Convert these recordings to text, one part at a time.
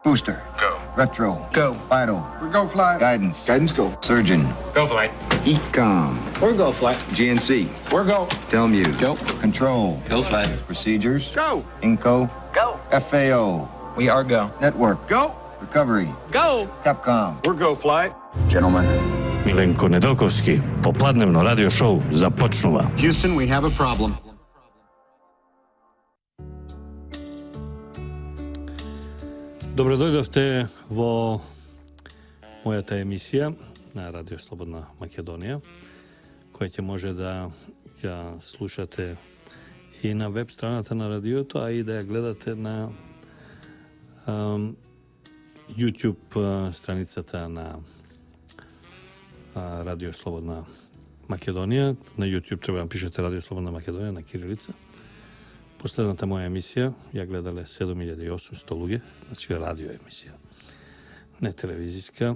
Booster. Go. Retro. Go. Vital. We're go flight. Guidance. Guidance go. Surgeon. Go flight. Ecom. We're go flight. GNC. We're go. Telmuse. Go. Control. Go flight. Procedures. Go. Inco. Go. FAO. We are go. Network. Go. Recovery. Go. Capcom. We're go flight. Gentlemen. Milenko Nedeljkovski, popladnevno radio show započnova. Houston, we have a problem. Dobrodošli vo moja emisija na Radio Slobodna Makedonija, koja će može da ja slušate i na web stranata na radiotu, a i da ja gledate na YouTube stranicata na Radio Slobodna Makedonija. Na YouTube treba vam pišete Radio Slobodna Makedonija na kirilica. Poslednata moja emisija, ja gledale 7800 luge, znači radio emisija, ne televizijska.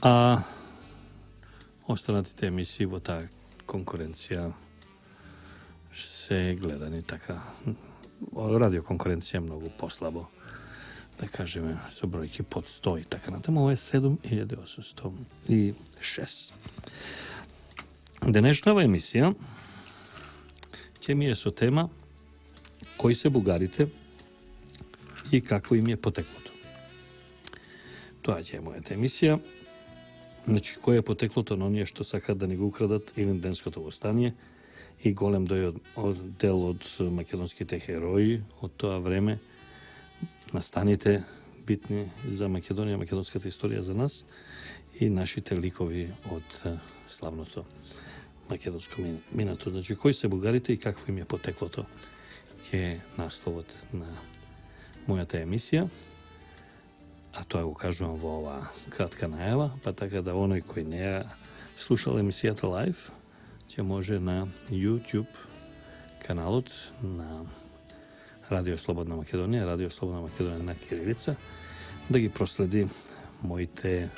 A ostanati te emisiji, vo ta konkurencija se gleda ni taka. Radio konkurencija je mnogo poslabo, da kažem, su brojke pod 100 i taka. Na tamo ovo je 7806. Današnja emisija će mi je so tema koji se bugarite i kakvo im je poteklo to. To je moja emisija. Znači, koje je poteklo to, no nije što saka da ne го ukradat ili денското восстание и голем дел од македонските херои од тоа време, настаните битни за Македонија, македонската историја за нас и нашите ликови од славното македонско минато. Значи, кои се бугарите и какво им е потеклото, е насловот на мојата емисија. А тоа го кажувам во ова кратка најава, па така да оној кој не ја слушал емисијата лайв, ќе може на YouTube каналот на Radio Slobodna Makedonija, Radio Slobodna Makedonija на кирилица, да ги проследи моите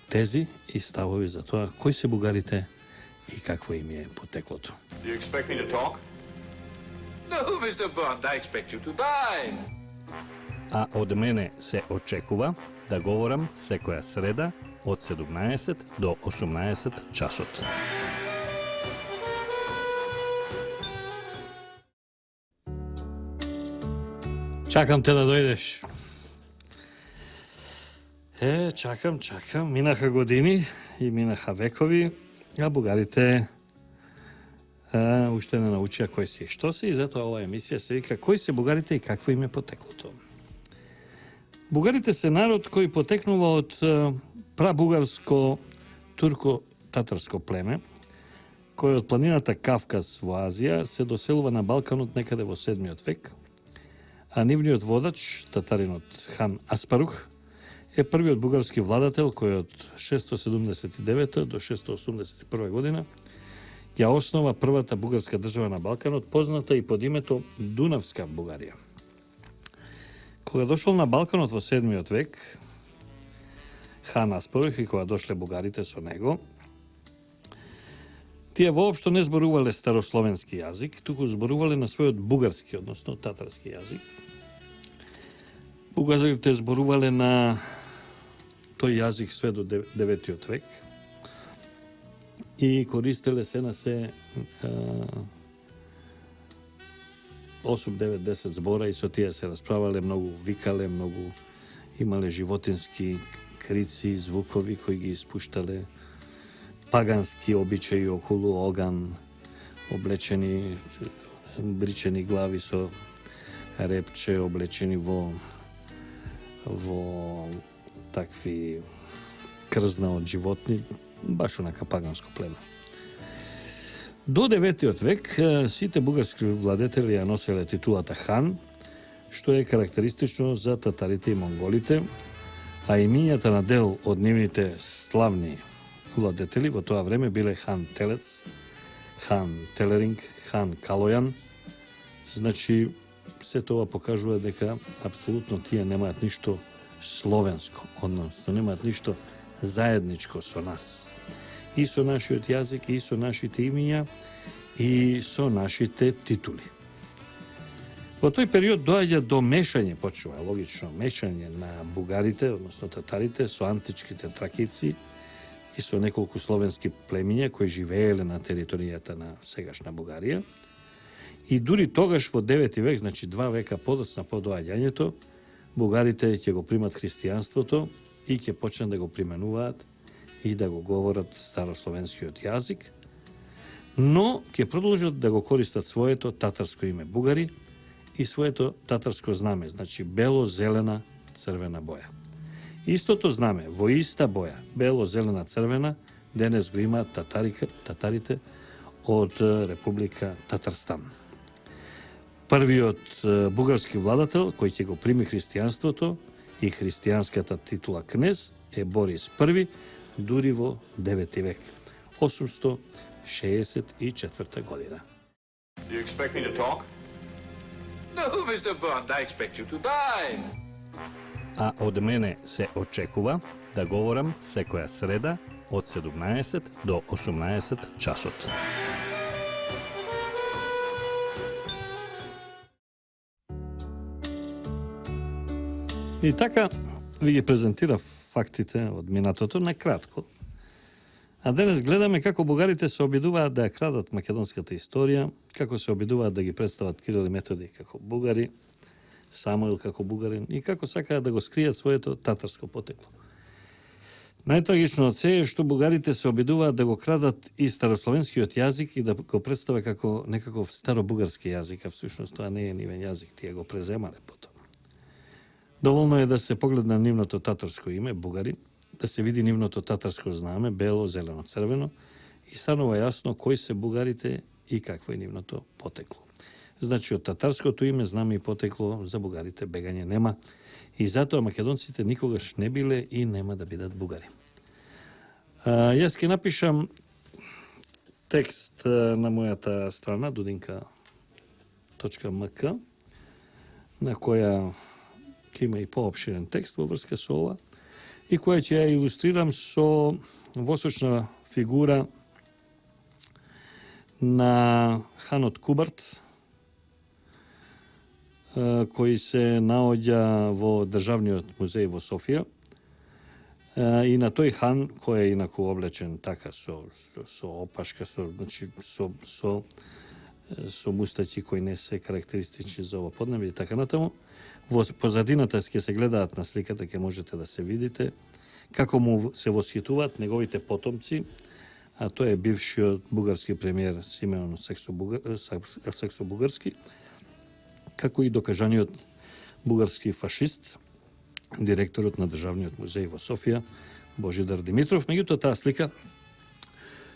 тези и ставови за тоа кои се бугарите и какво им е потеклото. Do you expect me to talk? No, Mr. Bond, I expect you to die. А од мене се очекува да говорам секоја среда од 17 до 18 часот. Чакам те да дојдеш. Чакам. Минаха години и минаха векови, а бугарите уште не научија кој си и што си, и затоа оваа емисија се вика кои се бугарите и какво им е потеклото. Бугарите се народ кој потекнува од прабугарско-турко-татарско племе, кој од планината Кавказ во Азија се доселува на Балканот некаде во 7 век, а нивниот водач, татаринот хан Аспарух, е првиот бугарски владател кој од 679 до 681 година ја основа првата бугарска држава на Балканот, позната и под името Дунавска Бугарија. Кога дошол на Балканот во 7 век, хан Аспарух и кога дошле бугарите со него, тие воопшто не зборувале старословенски јазик, туку зборувале на својот бугарски, односно татарски јазик. Бугарите зборувале на тој јазик све до 9 век и користеле се на се 8, 9, 10 збора и со тие се расправале, многу викале, многу имале животински крици, звукови кои ги испуштале, пагански обичаи околу оган, облечени, бричени глави со репче, облечени во такви крзна од животни, баш онака паганско племе. До 9 век сите бугарски владетели ја носеле титулата хан, што е карактеристично за татарите и монголите, а имињата на дел од нивните славни владетели во тоа време биле хан Телец, хан Телеринг, хан Калојан. Значи, се тоа покажува дека апсолутно тие немаат ништо словенско, односно немаат ништо заедничко со нас. И со нашиот јазик, и со нашите имиња, и со нашите титули. Во тој период доаѓа до мешање, почува логично мешање на бугарите, односно татарите, со античките тракици и со неколку словенски племиња кои живееле на територијата на сегашна Бугарија. И дури тогаш во 9 век, значи 2 века подоцна по доаѓањето, бугарите ќе го примат христијанството и ќе почнат да го применуваат и да го говорат старословенскиот јазик, но ќе продолжат да го користат своето татарско име бугари и своето татарско знаме, значи бело, зелена, црвена боја. Истото знаме, во иста боја, бело, зелена, црвена, денес го имаат татарите од Република Татарстан. Првиот бугарски владател кој ќе го прими христијанството и христијанската титула кнез е Борис I, дури во 9 век, 864 година. You expect me to talk? No, Mr. Bond, I expect you to die. А од мене се очекува да говорам секоја среда од 17 до 18 часот. И така ви ги презентирав фактите од минатото на кратко. А денес гледаме како бугарите се обидуваат да ја крадат македонската историја, како се обидуваат да ги представат Кирил и Методи како бугари, Самуил како бугарин и како сакаат да го скријат своето татарско потекло. Најтрагично од се е што бугарите се обидуваат да го крадат и старословенскиот јазик и да го представат како некаков старобугарски јазик, а всушност тоа не е нивен јазик, тие го преземале потоа. Доволно е да се погледне нивното татарско име, бугари, да се види нивното татарско знаме, бело, зелено, црвено, и станува јасно кои се бугарите и какво е нивното потекло. Значи, од татарското име, знаме и потекло, за бугарите бегање нема, и затоа македонците никогаш не биле и нема да бидат бугари. Јас ќе напишам текст на мојата страна, dudinka.mk, на која ќе има и поопширен текст во врска со ова, и која ќе ја илустрирам со восочна фигура на ханот Кубарт, кој се наоѓа во Државниот музеј во Софија. И на тој хан, кој е инаку облечен така со опашка, значи со мустаци кои не се карактеристични за ова поднебје и така натаму. Во позадината ќе се гледаат на сликата, ќе можете да се видите како му се восхитуваат неговите потомци, а тој е бившиот бугарски премиер Симеон Саксо-Бугарски, како и докажаниот бугарски фашист, директорот на Државниот музеј во Софија, Божидар Димитров. Меѓутоа, таа слика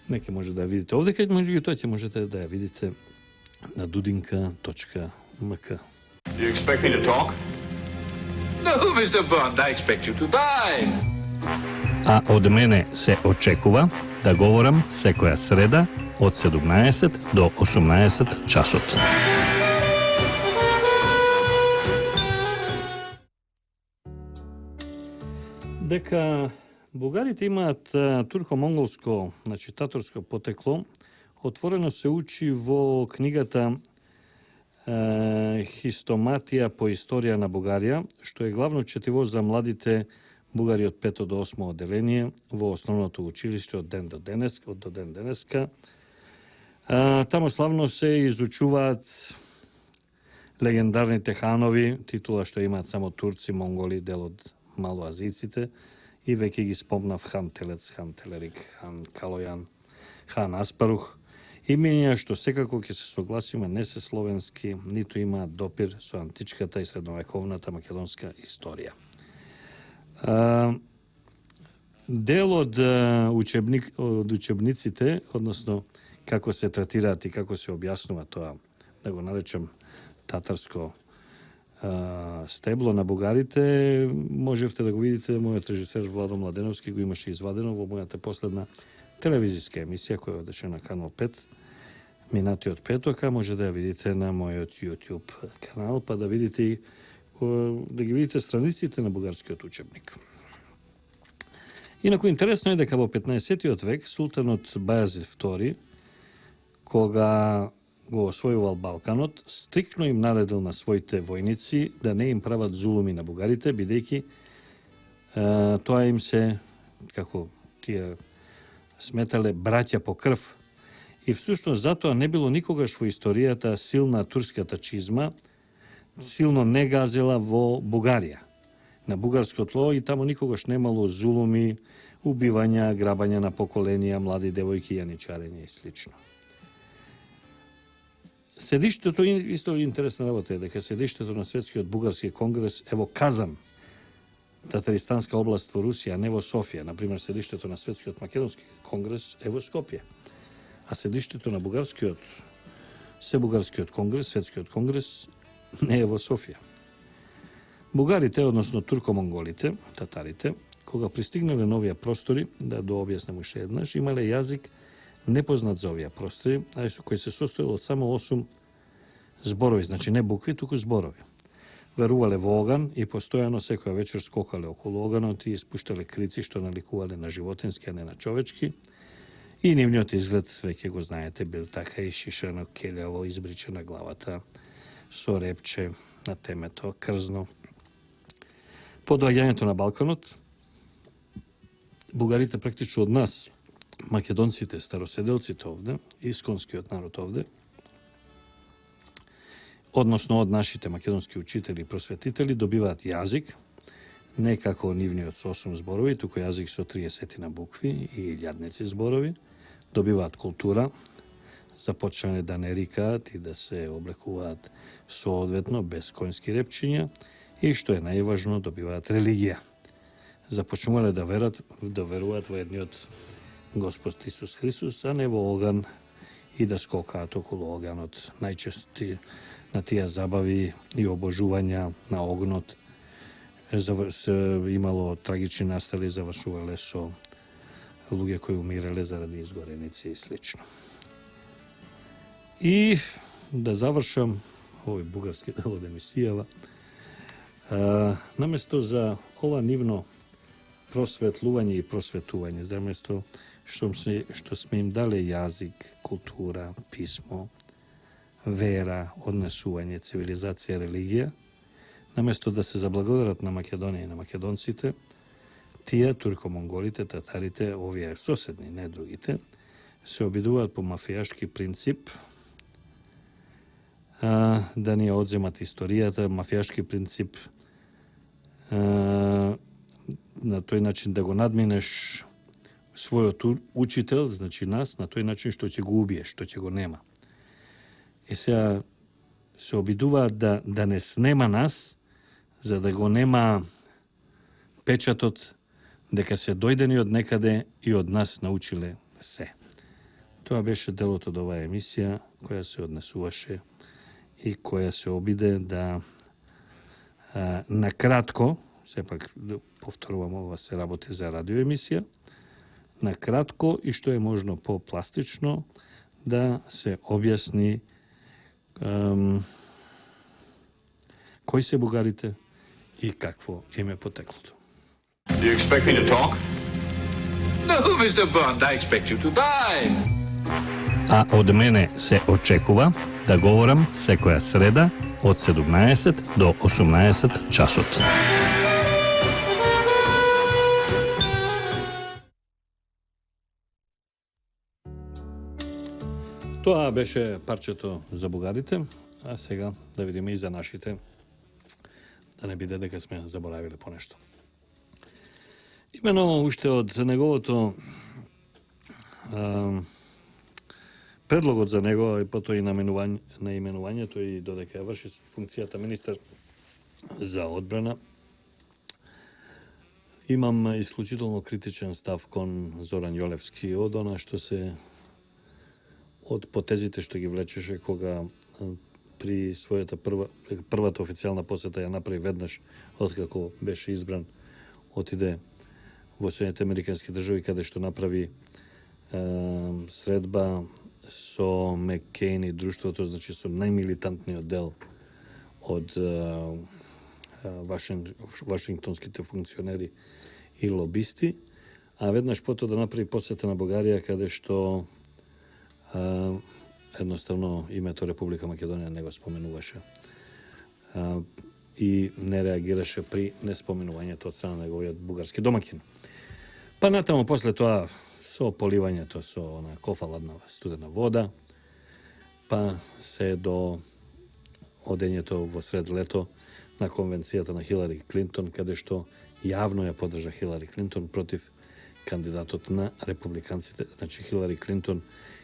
не ќе може да ја видите овде, меѓутоа ќе можете да ја видите на dudinka.mk. You expect me to talk? No, Mr. Bond, I expect you to die. А од мене се очекува да говорам секоја среда од 17 до 18 часот. Дека бугарите имаат турко-монголско, значи татарско потекло, отворено се учи во книгата Хистоматија по историја на Бугарија, што е главно четиво за младите бугари од 5 до 8 одделение во основното училиште од ден денеска. Тамо славно се изучуваат легендарните ханови, титула што имаат само турци, монголи, дел од малоазиците, и веќе ги спомнав хан Телец, хан Телерик, хан Калојан, хан Аспарух, имења што секако ќе се согласиме не се словенски, ниту имаат допир со античката и средновековната македонска историја. Дел од учебниците, односно како се третираат и како се објаснува тоа, да го наречем татарско стебло на бугарите, можевте да го видите, мојот режисер Владо Младеновски го имаше извадено во мојата последна телевизиска емисија која одеше на канал 5 минатиот петока, може да ја видите на мојот YouTube канал, па да видите да ги видите страниците на бугарскиот учебник. Инаку интересно е дека во 15-тиот век султанот Бајазид II, кога го освојувал Балканот, стрикно им наредил на своите војници да не им прават зулуми на бугарите, бидејќи тоа им се, како тие сметале, браќа по крв. И всушност затоа не било никогаш во историјата силна турската чизма, силно не газела во Бугарија, на бугарско тло, и таму никогаш немало зулуми, убивања, грабања на поколенија, млади девојки, јаничарење и слично. Седиштето, исто интересна работа е дека седиштето на Светскиот бугарски конгрес е во Казан, Татаристанска област во Русија, не во Софија. Например, седиштето на Светскиот македонски конгрес е во Скопје, а седиштето на Себугарскиот конгрес, Светскиот конгрес, не е во Софија. Бугарите, односно туркомонголите, татарите, кога пристигнале на овие простори, да дообјаснам уште еднаш, имале јазик непознат за овие простори, кој се состоел од само 8 зборови, значи не букви, туку зборови. Верувале во оган и постојано секоја вечер скокале околу оганот и испуштале крици што наликувале на животински, а не на човечки. И нивниот изглед, веќе го знаете, бил така ишишано, келјаво, избричена главата, со репче на темето, крзно. По доаѓањето на Балканот, бугарите практично од нас, македонците, староседелците овде, исконскиот народ овде, односно од нашите македонски учители и просветители, добиваат јазик, не како нивниот со 8 зборови, туку јазик со 30 на букви и илјадници зборови, добиваат култура, започнале да не рикаат и да се облекуваат соодветно, без коњски репчиња, и што е најважно, добиваат религија. Започнувале да веруваат во едниот Господ Исус Христос, а не во оган, и да скокаат околу оганот. Најчести на тие забави и обожувања на огнот имало трагични настали, завршувале со луѓе кои умирале заради изгореници и слично. И да завршам овој бугарски дел од емисијава, наместо за ова нивно просветлување и просветување, заместо што сме им дале јазик, култура, писмо, вера, однесување, цивилизација, религија, наместо да се заблагодарат на Македонија и на македонците, тие, туркомонголите, татарите, овие соседни, не другите, се обидуваат по мафијашки принцип да ни одземат историјата, мафијашки принцип на тој начин да го надминеш својот учител, значи нас, на тој начин што ќе го убиеш, што ќе го нема. И сега се обидуваат да не снема нас, за да го нема печатот дека се дојдени од некаде и од нас научиле се. Тоа беше делот од оваа емисија која се однесуваше и која се обиде да накратко, сепак повторувам, ова се работи за радиоемисија, накратко и што е можно по-пластично да се објасни кои се бугарите и какво им е потеклото. Do you expect me to talk? No, Mr. Bond, I expect you to die. А од мене се очекува да говорам секоја среда од 17 до 18 часот. Тоа беше парчето за бугарите, а сега да видиме и за нашите, да не биде дека сме заборавиле по нешто. Имено уште од неговото предлогот за него и потоа и наименувањето и додека ја врши функцијата министар за одбрана, имам исклучително критичен став кон Зоран Јолевски од она што се од потезите што ги влечеше кога при својата првата официјална посета ја направи веднаш откако беше избран, отиде во Соединетите Американски држави каде што направи средба со Маккейн и друштвото, значи со најмилитантниот дел од вашингтонските функционери и лобисти, а веднаш потоа да направи посета на Бугарија каде што jednostavno името Република Македонија не го споменуваше. И не реагираше при неспоменувањето од страна на неговиот бугарски домакин. Па натаму после тоа со поливањето со она кофа ладна студена вода, па се до одењето во сред лето на конвенцијата на Хилари Клинтон, каде што јавно ја поддржа Хилари Клинтон против кандидатот на републиканците, значи Хилари Клинтон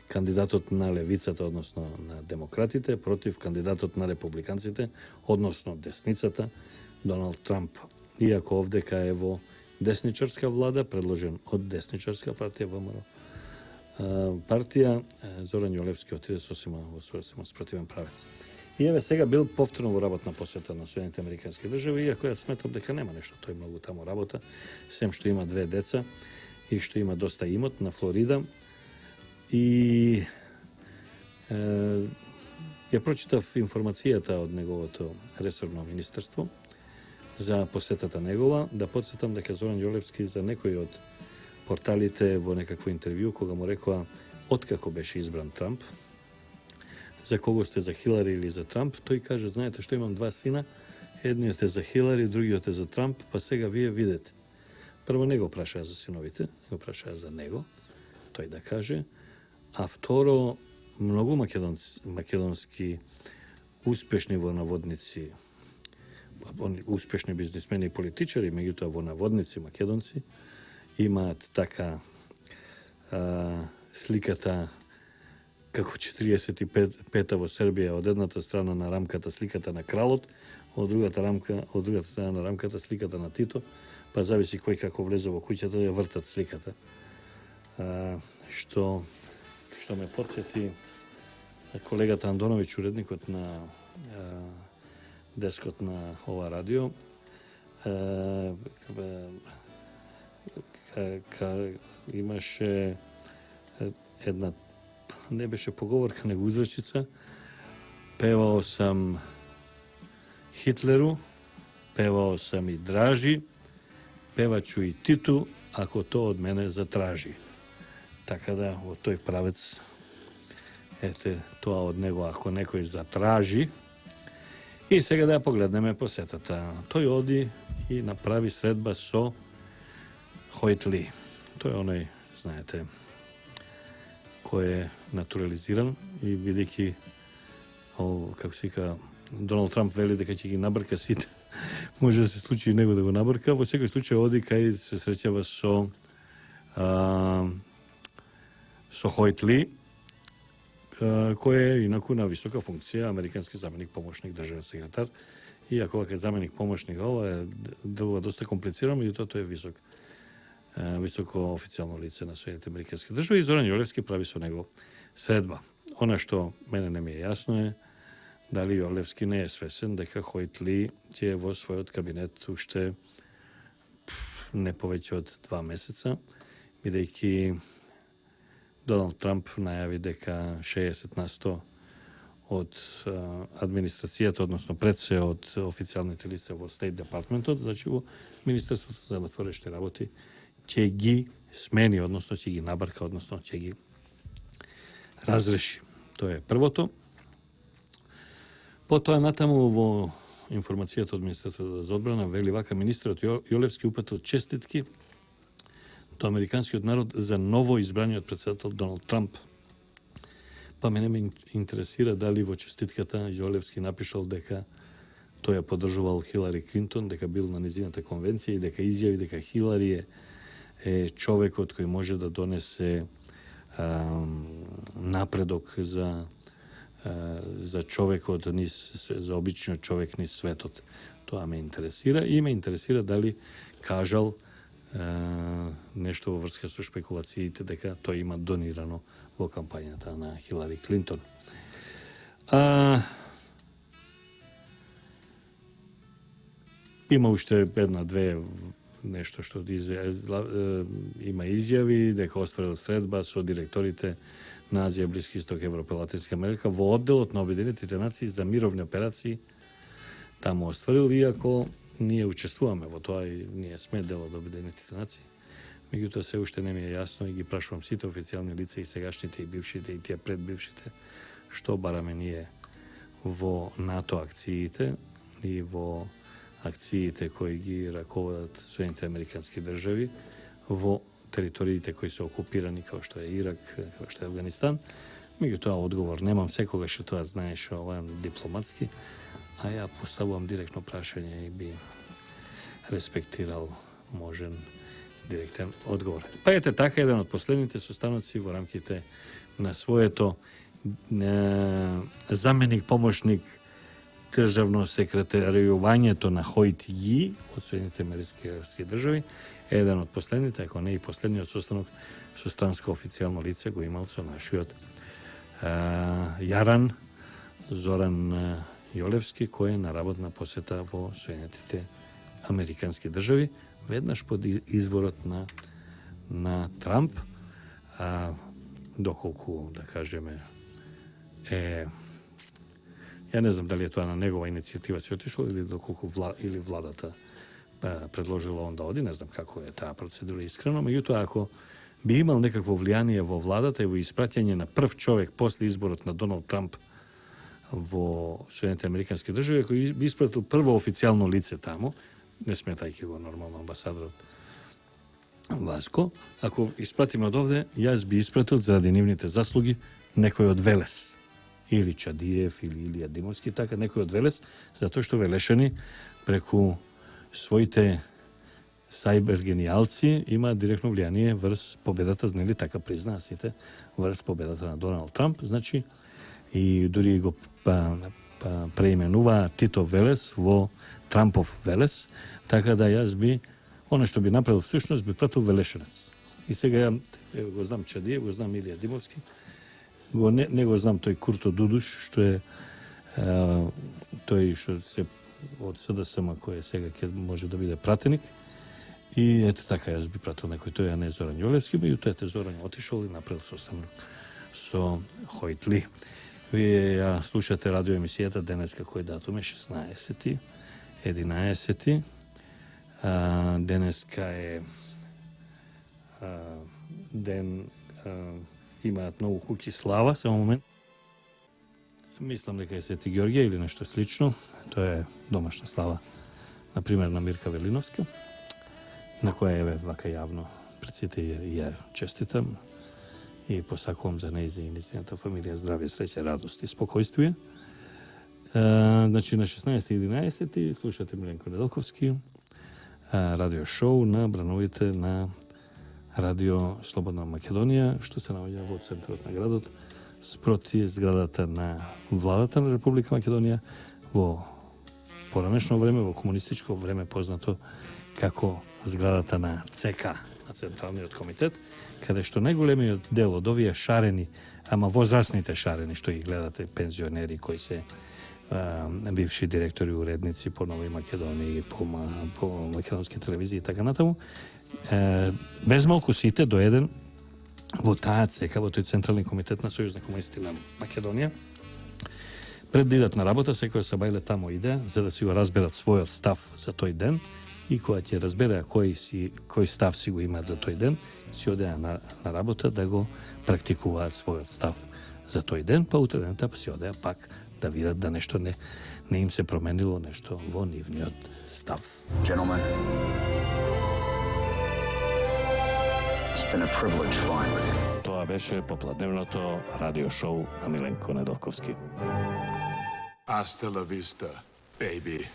кандидатот на левицата, односно на демократите, против кандидатот на републиканците, односно десницата, Доналд Трамп. Иако овдека е во десничарска влада, предложен од десничарска партија ВМРО, партија, Зоран Јолевски отиде сосема спротивен правец. И еве сега бил повторно во работна посета на Соединените Американски држави, иако ја сметам дека нема нешто тој многу таму работа, сем што има 2 деца и што има доста имот на Флорида. И ја прочитав информацијата од неговото ресорно министерство за посетата негова. Да подсетам дека Зоран Јолевски за некои од порталите во некакво интервју, кога му рекоа откако беше избран Трамп, за кого сте, за Хилари или за Трамп, тој каже, знаете што, имам 2 сина, едниот е за Хилари, другиот е за Трамп, па сега вие видете. Прво не го прашаа за синовите, го прашаа за него, тој да каже, а второ, многу македонски успешни во наводници, успешни бизнисмени и политичари, меѓутоа во наводници македонци, имаат така сликата како 45-та во Србија, од едната страна на рамката сликата на кралот, од другата страна на рамката сликата на Тито, па зависи кој како влезе во куќата, ја вртат сликата. Што ме подсети колегата Андоновиќ, уредникот на дескот на ова радио, имаше една, не беше поговорка, него изречица, певао сам Хитлеру, певао сам и Дражи, певачу и Титу, ако тоа од мене затражи. Така да, во тој правец, ете, тоа од него, ако некој затражи. И сега да ја погледнеме посетата. Тој оди и направи средба со Хојт Ли. Тој е оној, знаете, кој е натурализиран и бидејќи, како се вика, Доналд Трамп вели дека ќе ги набрка сите, може да се случи и него да го набрка. Во секој случај оди кај се среќава со Хојт Ли, кој е инаку на висока функција, американски заменик помошник државен секретар. Иако вака заменик помошник, ова е делува доста комплицирано, меѓутоа тој е високо официјално лице на Соединените Американски држави и Зоран Јолевски прави со него средба. Она што мене не ми е јасно е дали Јолевски не е свесен дека Хојт Ли ќе е во својот кабинет уште не повеќе од 2 месеца, бидејќи Доналд Трамп најави дека 60% од администрацијата, односно пред се од официјалните лица во Стейт Департментот, значи во Министерството за затворечни работи, ќе ги смени, односно ќе ги набрка, односно ќе ги разреши. Тоа е првото. Потоа натаму во информацијата од Министерството за одбрана вели вака: министерот Јолевски упатил честитки до американскиот народ за ново избраниот председател Доналд Трамп. Па мене ме интересира дали во честитката Јолевски напишал дека тој ја поддржувал Хилари Клинтон, дека бил на незината конвенција и дека изјави дека Хилари е човекот кој може да донесе напредок за човекот, за обичниот човек низ светот. Тоа ме интересира и ме интересира дали кажал нешто во врска со шпекулациите дека тој има донирано во кампањата на Хилари Клинтон. Има уште една-две нешто што има изјави дека остварил средба со директорите на Азија, Блиски Исток, Европа, Латинска Америка во одделот на Обединетите нации за мировни операции. Таму остварил, иако ние учествуваме во тоа и ние сме дел од Обединетите нации. Меѓутоа се уште не ми е јасно и ги прашувам сите официјални лица, и сегашните, и бившите, и тие предбившите, što barаме ние во НАТО акциите и во акциите кои ги раководат Соединените американски држави во териториите кои се окупирани, како што е Ирак, како што е Афганистан. Меѓутоа, одговор немам, секогаш тоа знаеш, ова дипломатски, а ја поставувам директно прашање и би респектирал можен директен одговор. Па ете така, еден од последните состаноци во рамките на своето заменик, помошник, државно секретаријувањето на Хојт Ји од Соединените американски држави, еден од последните, ако не и последниот состанок со странско официјално лице го имал со нашиот Јаран Зоран Јолевски, кој е на работна посета во Соединетите американски држави, веднаш под изворот на Трамп, доколку, да кажеме, ја не знам дали е тоа на негова иницијатива се отишло или доколку владата предложила он да оди, не знам како е таа процедура искрено, меѓутоа ако би имал некакво влијание во владата и во испраќање на прв човек после изборот на Доналд Трамп во Соединените американски држави, кој би испратил прво официјално лице таму, не сметајќи го нормално амбасадорот Васко, ако испратиме од овде, јас би испратил заради нивните заслуги некој од Велес, или Чадиев, или Илија Димовски, така некој од Велес, затоа што Велешани преку своите сајбер-генијалци има директно влијание врз победата, нели така признаат сите, врз победата на Доналд Трамп, значи, и дури го преименува Тито Велес во Трампов Велес, така да јас би, оно што би направил всушност, би пратил Велешенец. И сега ја го знам Чадиев, го знам Илија Димовски, не го знам тој Курто Дудуш, што е тој што се од СДСМ кој сега ќе може да биде пратеник. И ете така јас би пратил некој тој, а не Зоран Јолевски, меѓутоа ете Зоран отишол и направил состанок со Хојт Ли. Вие ја слушате радиоемисијата денеска кој датум е 16.11. Денеска е ден имаат многу куќи слава, само момент. Мислам дека е Свети Ѓорѓе или нешто слично. Тоа е домашна слава, например, на Мирка Велиновска, на која е вака јавно пред сите ја честитам и посакувам за нејзе и низината фамилија здравје, среќа, радост и спокојствие. Значи на 16.11. слушате Миленко Неделковски, радио шоу на брановите на Радио Слободна Македонија, што се наоѓа во центарот на градот, спроти зградата на владата на Република Македонија, во поранешно време, во комунистичко време познато како зградата на ЦК, на Централниот комитет, каде што најголемиот дел од овие шарени, ама возрастните шарени, што ги гледате, пензионери кои се бивши директори, уредници по Нови Македонија, по македонски телевизии и така натаму, безмалку сите до еден во таа ЦК, во тој Централни комитет на Сојуз на комунистите на Македонија, пред да идат на работа, секој се бајле тамо иде, за да си го разберат својот став за тој ден, и кога ќе разбере кој став си го имаат за тој ден, си одеа на работа да го практикуваат својот став за тој ден, па утре дента си одеа пак да видат да нешто не им се променило нешто во нивниот став. Gentlemen, it's been a privilege flying with you. Тоа беше попладневното радио шоу на Миленко Неделковски. Hasta la vista, baby.